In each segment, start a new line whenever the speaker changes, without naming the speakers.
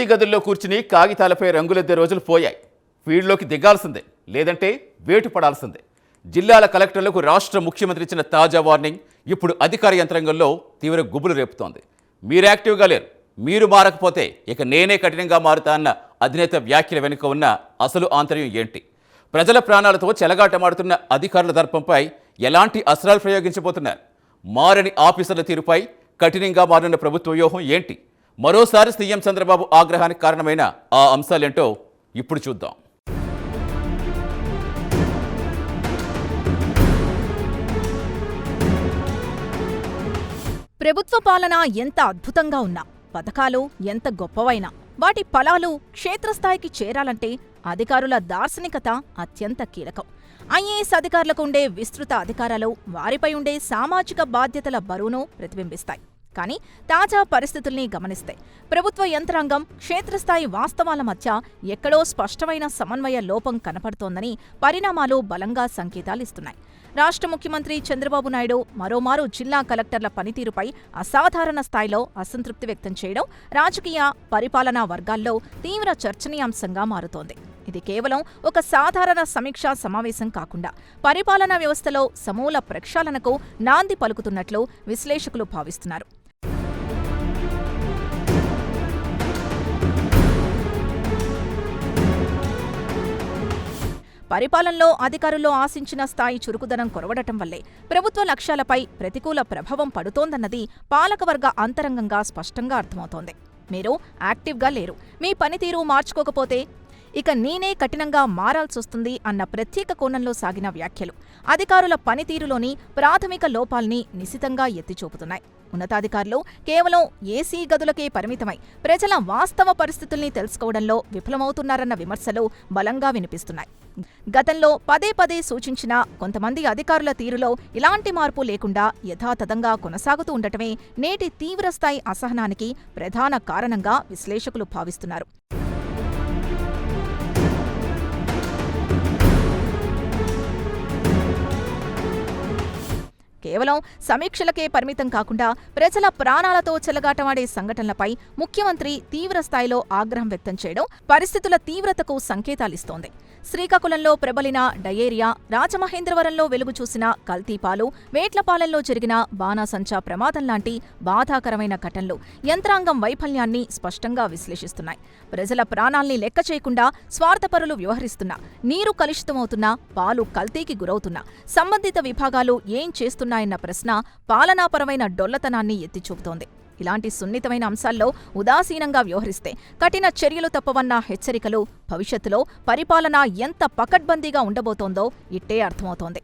AC గదుల్లో కూర్చుని కాగితాలపై రంగులెద్దే రోజులు పోయాయి. ఫీల్డ్లోకి దిగాల్సిందే, లేదంటే వేటు పడాల్సిందే. జిల్లాల కలెక్టర్లకు రాష్ట్ర ముఖ్యమంత్రి ఇచ్చిన తాజా వార్నింగ్ ఇప్పుడు అధికార యంత్రాంగంలో తీవ్ర గుబులు రేపుతోంది. మీరు యాక్టివ్గా లేరు, మీరు మారకపోతే ఇక నేనే కఠినంగా మారుతా అన్న అధినేత వ్యాఖ్యల వెనుక ఉన్న అసలు ఆంతర్యం ఏంటి? ప్రజల ప్రాణాలతో చెలగాటమాడుతున్న అధికారుల దర్పంపై ఎలాంటి అస్త్రాలు ప్రయోగించబోతున్నారు? మారని ఆఫీసర్ల తీరుపై కఠినంగా మారిన ప్రభుత్వ వ్యూహం ఏంటి? మరోసారి సీఎం చంద్రబాబు ఆగ్రహానికి కారణమైన ఆ అంశాలేంటో ఇప్పుడు చూద్దాం.
ప్రభుత్వ పాలన ఎంత అద్భుతంగా ఉన్నా, పథకాలు ఎంత గొప్పవైనా వాటి ఫలాలు క్షేత్రస్థాయికి చేరాలంటే అధికారుల దార్శనికత అత్యంత కీలకం. ఐఏఎస్ అధికారులకు ఉండే విస్తృత అధికారాలు వారిపై ఉండే సామాజిక బాధ్యతల బరువును ప్రతిబింబిస్తాయి. కానీ తాజా పరిస్థితుల్ని గమనిస్తే ప్రభుత్వ యంత్రాంగం క్షేత్రస్థాయి వాస్తవాల మధ్య ఎక్కడో స్పష్టమైన సమన్వయ లోపం కనపడుతోందని పరిణామాలు బలంగా సంకేతాలిస్తున్నాయి. రాష్ట్ర ముఖ్యమంత్రి చంద్రబాబు నాయుడు మరోమారు జిల్లా కలెక్టర్ల పనితీరుపై అసాధారణ స్థాయిలో అసంతృప్తి వ్యక్తం చేయడం రాజకీయ, పరిపాలనా వర్గాల్లో తీవ్ర చర్చనీయాంశంగా మారుతోంది. ఇది కేవలం ఒక సాధారణ సమీక్షా సమావేశం కాకుండా పరిపాలనా వ్యవస్థలో సమూల ప్రక్షాళనకు నాంది పలుకుతున్నట్లు విశ్లేషకులు భావిస్తున్నారు. పరిపాలనలో అధికారుల్లో ఆశించిన స్థాయి చురుకుదనం కొరవడటం వల్లే ప్రభుత్వ లక్ష్యాలపై ప్రతికూల ప్రభావం పడుతోందన్నది పాలకవర్గ అంతరంగంగా స్పష్టంగా అర్థమవుతోంది. మీరు యాక్టివ్గా లేరు, మీ పనితీరు మార్చుకోకపోతే ఇక నేనే కఠినంగా మారాల్సొస్తుంది అన్న ప్రత్యేక కోణంలో సాగిన వ్యాఖ్యలు అధికారుల పనితీరులోని ప్రాథమిక లోపాల్ని నిశితంగా ఎత్తిచూపుతున్నాయి. ఉన్నతాధికారులు కేవలం ఏసీ గదులకే పరిమితమై ప్రజల వాస్తవ పరిస్థితుల్ని తెలుసుకోవడంలో విఫలమవుతున్నారన్న విమర్శలు బలంగా వినిపిస్తున్నాయి. గతంలో పదే పదే సూచించిన కొంతమంది అధికారుల తీరులో ఇలాంటి మార్పు లేకుండా యథాతథంగా కొనసాగుతూ ఉండటమే నేటి తీవ్రస్థాయి అసహనానికి ప్రధాన కారణంగా విశ్లేషకులు భావిస్తున్నారు. కేవలం సమీక్షలకే పరిమితం కాకుండా ప్రజల ప్రాణాలతో చెలగాటమాడే సంఘటనలపై ముఖ్యమంత్రి తీవ్రస్థాయిలో ఆగ్రహం వ్యక్తం చేయడం పరిస్థితుల తీవ్రతకు సంకేతాలిస్తోంది. శ్రీకాకుళంలో ప్రబలిన డయేరియా, రాజమహేంద్రవరంలో వెలుగు చూసిన కల్తీపాలు, వేట్లపాలెంలో జరిగిన బాణాసంచా ప్రమాదం లాంటి బాధాకరమైన ఘటనలు యంత్రాంగం వైఫల్యాన్ని స్పష్టంగా విశ్లేషిస్తున్నాయి. ప్రజల ప్రాణాల్ని లెక్క చేయకుండా స్వార్థపరులు వ్యవహరిస్తున్నా, నీరు కలుషితమవుతున్నా, పాలు కల్తీకి గురవుతున్నా సంబంధిత విభాగాలు ఏం చేస్తున్నాయన్న ప్రశ్న పాలనాపరమైన డొల్లతనాన్ని ఎత్తిచూపుతోంది. ఇలాంటి సున్నితమైన అంశాల్లో ఉదాసీనంగా వ్యవహరిస్తే కఠిన చర్యలు తప్పవన్న హెచ్చరికలు భవిష్యత్తులో పరిపాలన ఎంత పకడ్బందీగా ఉండబోతోందో ఇట్టే అర్థమవుతోంది.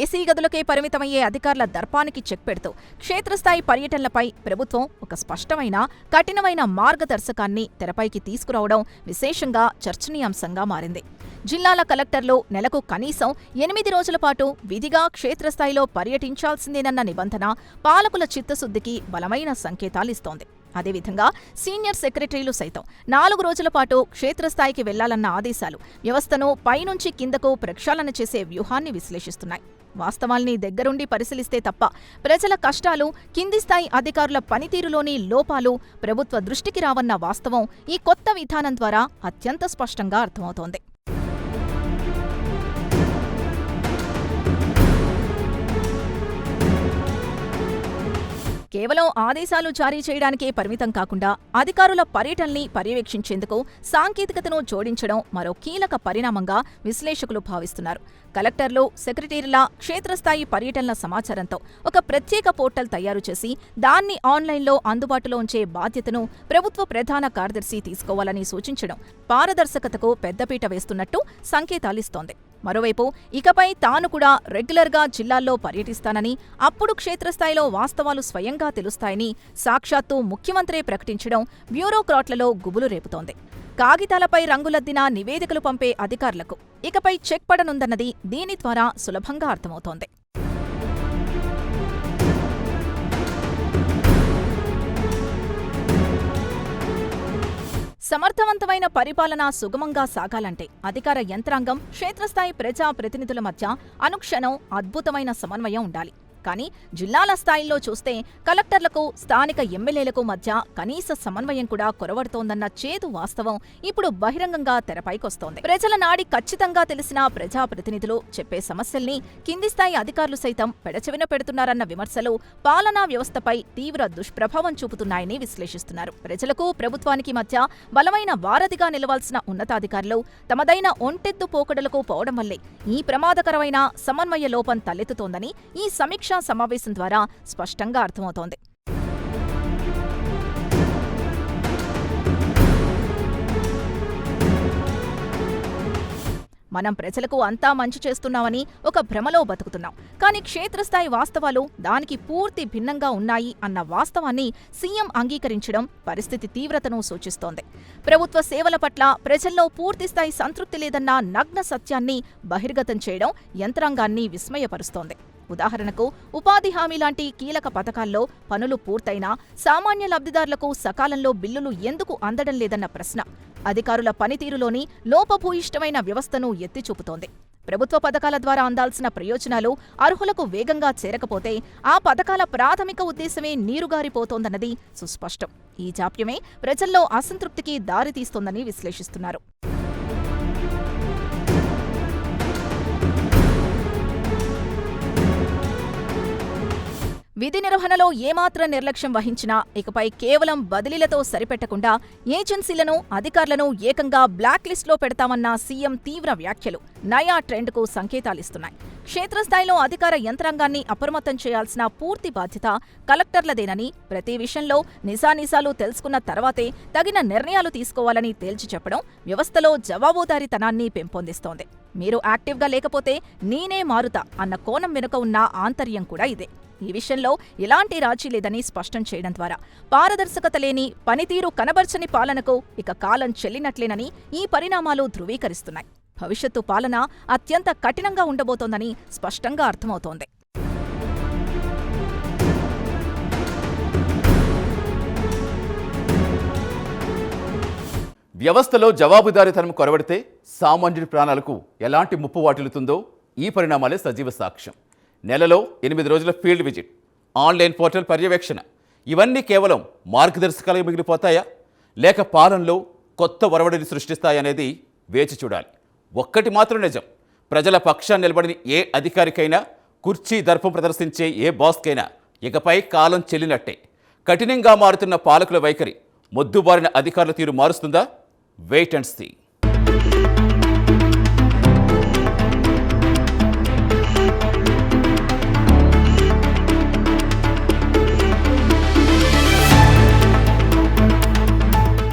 ఏసీ గదులకే పరిమితమయ్యే అధికారుల దర్పానికి చెక్ పెడుతూ క్షేత్రస్థాయి పర్యటనలపై ప్రభుత్వం ఒక స్పష్టమైన, కఠినమైన మార్గదర్శకాన్ని తెరపైకి తీసుకురావడం విశేషంగా చర్చనీయాంశంగా మారింది. జిల్లాల కలెక్టర్లు నెలకు కనీసం 8 రోజుల పాటు విధిగా క్షేత్రస్థాయిలో పర్యటించాల్సిందేనన్న నిబంధన పాలకుల చిత్తశుద్ధికి బలమైన సంకేతాలిస్తోంది. అదేవిధంగా సీనియర్ సెక్రటరీలు సైతం 4 రోజుల పాటు క్షేత్రస్థాయికి వెళ్లాలన్న ఆదేశాలు వ్యవస్థను పైనుంచి కిందకు ప్రక్షాళన చేసే వ్యూహాన్ని విశ్లేషిస్తున్నాయి. వాస్తవాల్ని దగ్గరుండి పరిశీలిస్తే తప్ప ప్రజల కష్టాలు, కింది స్థాయి అధికారుల పనితీరులోని లోపాలు ప్రభుత్వ దృష్టికి రావన్న వాస్తవం ఈ కొత్త విధానం ద్వారా అత్యంత స్పష్టంగా అర్థమవుతోంది. కేవలం ఆదేశాలు జారీ చేయడానికే పరిమితం కాకుండా అధికారుల పర్యటనల్ని పర్యవేక్షించేందుకు సాంకేతికతను జోడించడం మరో కీలక పరిణామంగా విశ్లేషకులు భావిస్తున్నారు. కలెక్టర్లు, సెక్రటరీల క్షేత్రస్థాయి పర్యటనల సమాచారంతో ఒక ప్రత్యేక పోర్టల్ తయారు చేసి దాన్ని ఆన్లైన్లో అందుబాటులో ఉంచే బాధ్యతను ప్రభుత్వ ప్రధాన కార్యదర్శి తీసుకోవాలని సూచించడం పారదర్శకతకు పెద్దపీట వేస్తున్నట్టు సంకేతాలిస్తోంది. మరోవైపు ఇకపై తాను కూడా రెగ్యులర్గా జిల్లాల్లో పర్యటిస్తానని, అప్పుడు క్షేత్రస్థాయిలో వాస్తవాలు స్వయంగా తెలుస్తాయని సాక్షాత్తు ముఖ్యమంత్రే ప్రకటించడం బ్యూరోక్రాట్లలో గుబులు రేపుతోంది. కాగితాలపై రంగులద్దిన నివేదికలు పంపే అధికారులకు ఇకపై చెక్ పడనుందన్నది దీని ద్వారా సులభంగా అర్థమవుతోంది. సమర్థవంతమైన పరిపాలన సుగమంగా సాగాలంటే అధికార యంత్రాంగం, క్షేత్రస్థాయి ప్రజా ప్రతినిధుల మధ్య అనుక్షణం అద్భుతమైన సమన్వయం ఉండాలి. కానీ జిల్లాల స్థాయిలో చూస్తే కలెక్టర్లకు, స్థానిక ఎమ్మెల్యేలకు మధ్య కనీస సమన్వయం కూడా కొరవడుతోందన్న చేదు వాస్తవం ఇప్పుడు బహిరంగంగా తెరపైకొస్తోంది. ప్రజల నాడి ఖచ్చితంగా తెలిసిన ప్రజాప్రతినిధులు చెప్పే సమస్యల్ని కింది స్థాయి అధికారులు సైతం పెడచెవిన పెడుతున్నారన్న విమర్శలు పాలనా వ్యవస్థపై తీవ్ర దుష్ప్రభావం చూపుతున్నాయని విశ్లేషిస్తున్నారు. ప్రజలకు, ప్రభుత్వానికి మధ్య బలమైన వారధిగా నిలవాల్సిన ఉన్నతాధికారులు తమదైన ఒంటెత్తు పోకడలకు పోవడం వల్లే ఈ ప్రమాదకరమైన సమన్వయ లోపం తలెత్తుతోందని ఈ సమీక్ష సమావేశం ద్వారా స్పష్టంగా అర్థమవుతోంది. మనం ప్రజలకు అంతా మంచి చేస్తున్నామని ఒక భ్రమలో బతుకుతున్నాం. కానీ క్షేత్రస్థాయి వాస్తవాలు దానికి పూర్తి భిన్నంగా ఉన్నాయి అన్న వాస్తవాన్ని సీఎం అంగీకరించడం పరిస్థితి తీవ్రతను సూచిస్తోంది. ప్రభుత్వ సేవల పట్ల ప్రజల్లో పూర్తిస్థాయి సంతృప్తి లేదన్న నగ్న సత్యాన్ని బహిర్గతం చేయడం యంత్రాంగాన్ని విస్మయపరుస్తోంది. ఉదాహరణకు, ఉపాధి హామీ లాంటి కీలక పథకాల్లో పనులు పూర్తయినా సామాన్య లబ్ధిదారులకు సకాలంలో బిల్లులు ఎందుకు అందడం లేదన్న ప్రశ్న అధికారుల పనితీరులోని లోపభూయిష్టమైన వ్యవస్థను ఎత్తిచూపుతోంది. ప్రభుత్వ పథకాల ద్వారా అందాల్సిన ప్రయోజనాలు అర్హులకు వేగంగా చేరకపోతే ఆ పథకాల ప్రాథమిక ఉద్దేశమే నీరుగారిపోతోందన్నది సుస్పష్టం. ఈ జాప్యమే ప్రజల్లో అసంతృప్తికి దారితీస్తోందని విశ్లేషిస్తున్నారు. విధి నిర్వహణలో ఏమాత్రం నిర్లక్ష్యం వహించినా ఇకపై కేవలం బదిలీలతో సరిపెట్టకుండా ఏజెన్సీలను, అధికారులను ఏకంగా బ్లాక్ లిస్టులో పెడతామన్న సీఎం తీవ్ర వ్యాఖ్యలు నయా ట్రెండ్కు సంకేతాలిస్తున్నాయి. క్షేత్రస్థాయిలో అధికార యంత్రాంగాన్ని అప్రమత్తం చేయాల్సిన పూర్తి బాధ్యత కలెక్టర్లదేనని, ప్రతి విషయంలో నిజానిజాలు తెలుసుకున్న తర్వాతే తగిన నిర్ణయాలు తీసుకోవాలని తేల్చి చెప్పడం వ్యవస్థలో జవాబుదారీతనాన్ని పెంపొందిస్తోంది. మీరు యాక్టివ్గా లేకపోతే నేనే మారుతా అన్న కోణం వెనుక ఉన్న ఆంతర్యం కూడా ఇదే. ఈ విషయంలో ఎలాంటి రాజీ లేదని స్పష్టం చేయడం ద్వారా పారదర్శకత లేని, పనితీరు కనబర్చని పాలనకు ఇక కాలం చెల్లినట్లేనని ఈ పరిణామాలు ధృవీకరిస్తున్నాయి. భవిష్యత్తు పాలన అత్యంత కఠినంగా ఉండబోతోందని స్పష్టంగా అర్థమవుతోంది.
వ్యవస్థలో జవాబుదారీతనం కొరవడితే సామాన్యుడి ప్రాణాలకు ఎలాంటి ముప్పు వాటిల్లుతుందో ఈ పరిణామాలే సజీవ సాక్ష్యం. నెలలో 8 రోజుల ఫీల్డ్ విజిట్, ఆన్లైన్ పోర్టల్ పర్యవేక్షణ, ఇవన్నీ కేవలం మార్గదర్శకాలుగా మిగిలిపోతాయా, లేక పాలనలో కొత్త ఒరవడిని సృష్టిస్తాయనేది వేచి చూడాలి. ఒక్కటి మాత్రం నిజం, ప్రజల పక్షాన్ని నిలబడిన ఏ అధికారికైనా, కుర్చీ దర్పం ప్రదర్శించే ఏ బాస్కైనా ఇకపై కాలం చెల్లినట్టే. కఠినంగా మారుతున్న పాలకుల వైఖరి మొద్దుబారిన అధికారుల తీరు మారుస్తుందా? Wait and see.